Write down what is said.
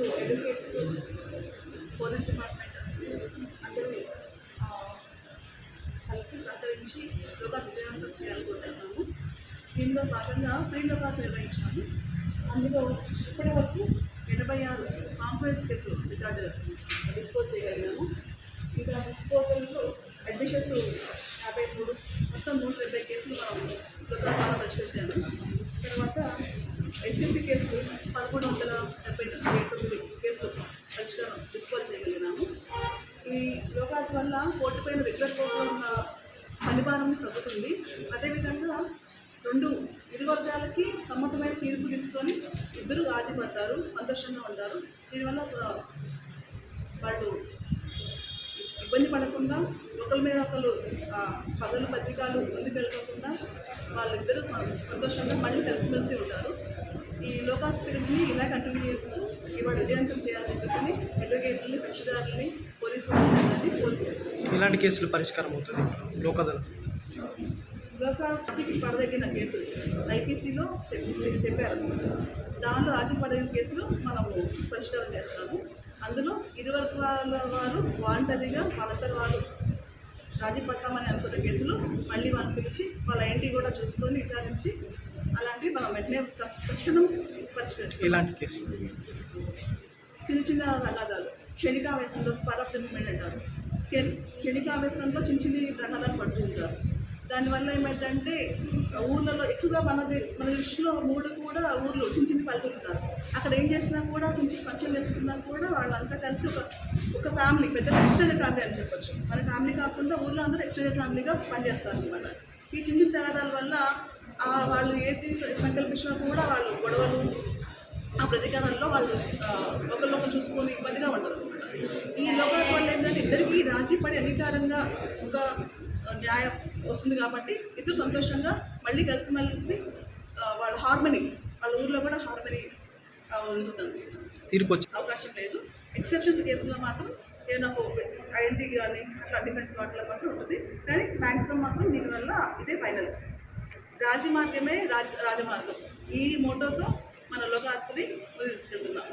అందరూ advocates, police department అందరూ కలిసి సహకరించి యోగా విజయవంతం చేయాలనుకుంటున్నాము. దీనిలో భాగంగా ఫ్రీ యోగాస్ నిర్వహించాము. అందులో ఇప్పటి వరకు 86 కాంప్రమైజ్ కేసులు రికార్డు డిస్పోజ్ చేయగలిగాము. ఇంకా డిస్పోజల్లో అడ్మిషన్స్ 53, మొత్తం 170 కేసులు మనం ద్వారా పరిష్కరించాము. తర్వాత ఎస్టీసీ కేసులు 1179 కేసులు పరిష్కారం డిస్పోజ్ చేయగలిగినాము. ఈ యోగాల వల్ల కోర్టు పైన రెగ్యులర్ కోర్టులో ఉన్న పనిభారం తగ్గుతుంది. అదేవిధంగా ఇరు వర్గాలకి సమ్మతమైన తీర్పు తీసుకొని ఇద్దరు రాజీ పడతారు, సంతోషంగా ఉంటారు. దీనివల్ల వాళ్ళు ఇబ్బంది పడకుండా ఒకరి మీద ఒకరు పగలు పత్రికలు ముందుకెళ్ళకుండా వాళ్ళిద్దరూ సంతోషంగా మళ్ళీ కలిసిమెలిసి ఉంటారు. ఈ లోకా స్పిరిట్ని ఇలా కంటిన్యూ చేస్తూ ఇవాళ విజయవంతం చేయాలని చెప్పేసి అడ్వకేట్లని, కక్షిదారులని, పోలీసు వాళ్ళని కోరుకుంటున్నారు. ఇలాంటి కేసులు పరిష్కారం అవుతుంది రాజీకి పడదగిన కేసులు ఐపీసీలో చెప్పారు. దానిలో రాజీ పడదగిన కేసులు మనము పరిష్కారం చేస్తాము. అందులో ఇరు వర్గాల వారు వాలంటరీగా వాళ్ళందరూ వారు రాజీ పడతామని అనుకున్న కేసులు మళ్ళీ వాళ్ళని పిలిచి వాళ్ళ ఇంటి కూడా చూసుకొని విచారించి అలాంటివి మనం వెంటనే తక్షణం పరిష్కరిస్తాం. ఇలాంటి కేసులు చిన్న తగాదాలు, క్షణికావేశంలో స్పర్ ఆఫ్ ద మూమెంట్ అంటారు. క్షణికావేశంలో చిన్న తగాదాలు పడుతూ ఉంటారు. దానివల్ల ఏమైందంటే ఊళ్ళలో ఎక్కువగా మన దృష్టిలో 3 కూడా ఊర్లు చిన్న పలుకుతున్నారు. అక్కడ ఏం చేసినా కూడా చిన్న ఫంక్షన్ చేసుకున్నా కూడా వాళ్ళంతా కలిసి ఒక ఫ్యామిలీ, పెద్ద ఎక్స్టెండెడ్ ఫ్యామిలీ అని చెప్పొచ్చు. మన ఫ్యామిలీ కాకుండా ఊళ్ళో అందరూ ఎక్స్టెండెడ్ ఫ్యామిలీగా పనిచేస్తారు అనమాట. ఈ చిన్న తగాదాల వల్ల వాళ్ళు ఏది సంకల్పించినా కూడా వాళ్ళు గొడవలు, ఆ ప్రతీకారంలో వాళ్ళు ఒకరినొకరు చూసుకొని ఇబ్బందిగా ఉంటారు అనమాట. ఈ లోకాల వల్ల ఏంటంటే ఇద్దరికీ రాజీ పడి అంగీకారంగా ఒక న్యాయం వస్తుంది కాబట్టి ఇద్దరు సంతోషంగా మళ్ళీ కలిసిమెలిసి వాళ్ళ హార్మనీ, వాళ్ళ ఊర్లో కూడా హార్మనీ ఉంటుందండి. తీర్పు అవకాశం లేదు. ఎక్సెప్షన్ కేసులో మాత్రం ఏదైనా ఐడెంటిటీ కానీ అట్లా డిఫెన్స్ వాటిలో మాత్రం ఉంటుంది. కానీ మ్యాక్సిమం మాత్రం దీనివల్ల ఇదే ఫైనల్. రాజీ మార్గమే రాజమార్గం. ఈ మోటోతో మన లోకాత్రిని తీసుకెళ్తున్నాం.